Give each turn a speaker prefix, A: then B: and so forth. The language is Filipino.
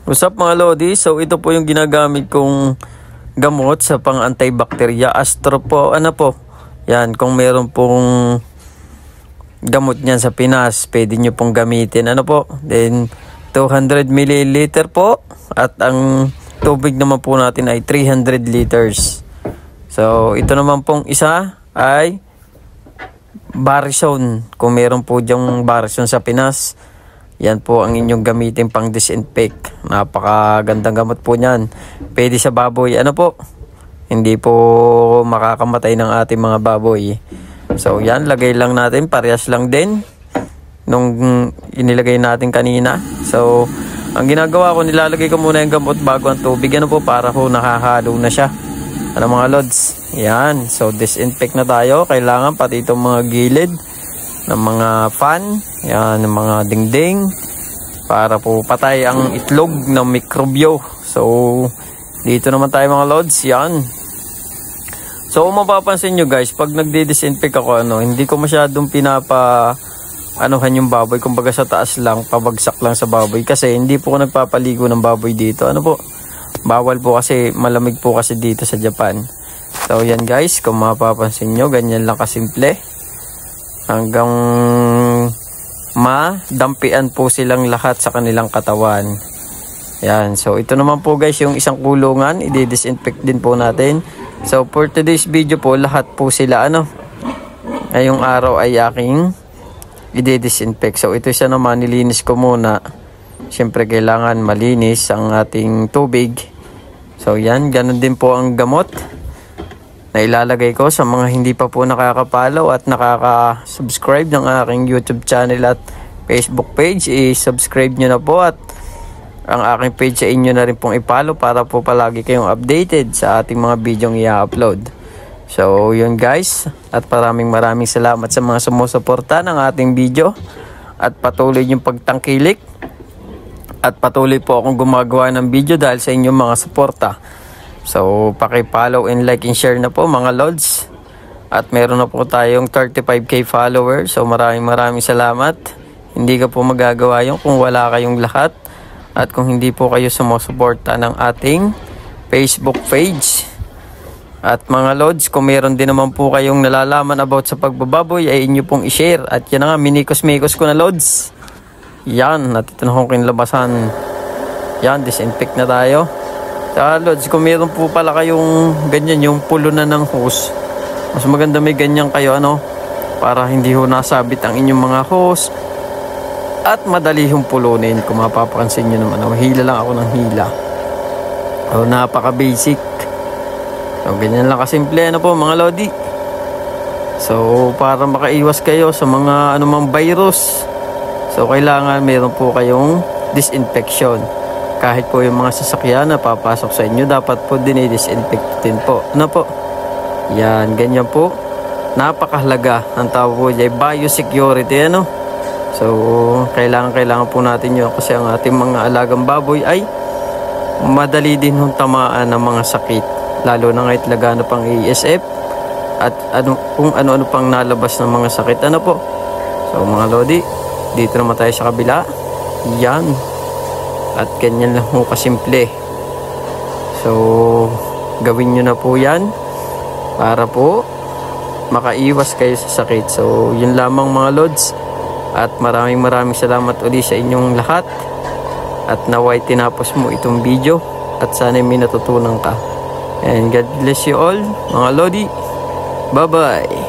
A: What's up mga Lodi? So ito po yung ginagamit kong gamot sa pang antibacteria. Astro po, yan, kung meron pong gamot niyan sa Pinas, pwede nyo pong gamitin. Then 200 ml po. At ang tubig naman po natin ay 300 liters. So ito naman pong isa ay Barison. Kung meron po dyang Barison sa Pinas, yan po ang inyong gamitin pang disinfect. Napakagandang gamot po niyan. Pwede sa baboy. Hindi po makakamatay ng ating mga baboy. So yan, lagay lang natin. Parehas lang din nung inilagay natin kanina. So ang ginagawa ko, nilalagay ko muna yung gamot bago ang tubig. Para po nakahalo na siya. Mga lods? Yan. So disinfect na tayo. Kailangan pati itong mga gilid ng mga fan, yan, ng mga dingding, para po patay ang itlog ng mikrobyo. So dito naman tayo mga lods, yan. So kung mapapansin nyo guys, pag nagdi-disinfect ako, hindi ko masyadong anuhan yung baboy, kumbaga sa taas lang, pabagsak lang sa baboy, kasi hindi po ako nagpapaligo ng baboy dito. Bawal po kasi, malamig po kasi dito sa Japan. So yan guys, kung mapapansin nyo, ganyan lang kasimple. Hanggang madampian po silang lahat sa kanilang katawan. Yan. So ito naman po guys yung isang kulungan. I-disinfect din po natin. So for today's video po, lahat po sila ngayong araw ay aking i-disinfect. So ito siya naman, nilinis ko muna. Siyempre kailangan malinis ang ating tubig. So yan, ganun din po ang gamot na ilalagay ko sa mga hindi pa po nakaka-follow at nakaka-subscribe ng aking YouTube channel at Facebook page. I-subscribe nyo na po at ang aking page sa inyo na rin pong i-follow para po palagi kayong updated sa ating mga videong i-upload. So yun guys, at maraming salamat sa mga sumusuporta ng ating video at patuloy yung pagtangkilik at patuloy po akong gumagawa ng video dahil sa inyong mga suporta. So, paki-follow and like and share na po mga lods. At meron na po tayong 35k followers. So, maraming salamat. Hindi ka po magagawa yun kung wala kayong lahat. At kung hindi po kayo sumusuporta ng ating Facebook page. At mga lods, kung meron din naman po kayong nalalaman about sa pagbababoy, ay inyo pong i-share. At yan na nga, minikos-mikos ko na lods. Yan, natito na akong kinlabasan. Yan, disinfect na tayo. Lods, kung meron po pala kayong ganyan, yung pulo na ng hose, mas maganda may ganyan kayo, para hindi ho nasabit ang inyong mga hose at madali hong pulunin. Kung mapapansin nyo naman, hila lang ako ng hila. Napaka basic. So ganyan lang kasimple po mga lodi. So para makaiwas kayo sa mga anumang virus, so kailangan meron po kayong disinfection. Kahit po yung mga sasakyan na papasok sa inyo, dapat po dinidisinfect din po. Yan, ganyan po. Napakahalaga. Ang tawag po ay biosecurity, So, kailangan po natin yun kasi ang ating mga alagang baboy ay madali din hong tamaan ng mga sakit. Lalo na ngayon lagana pang ASF at kung ano-ano pang nalabas ng mga sakit. So, mga lodi, dito naman tayo sa kabila. Yan. At ganyan lang po kasimple. So, gawin nyo na po yan para po makaiwas kayo sa sakit. So, yun lamang mga lods. At maraming salamat ulit sa inyong lahat. At naway tinapos mo itong video. At sana may natutunan ka. And God bless you all, mga lodi. Bye-bye.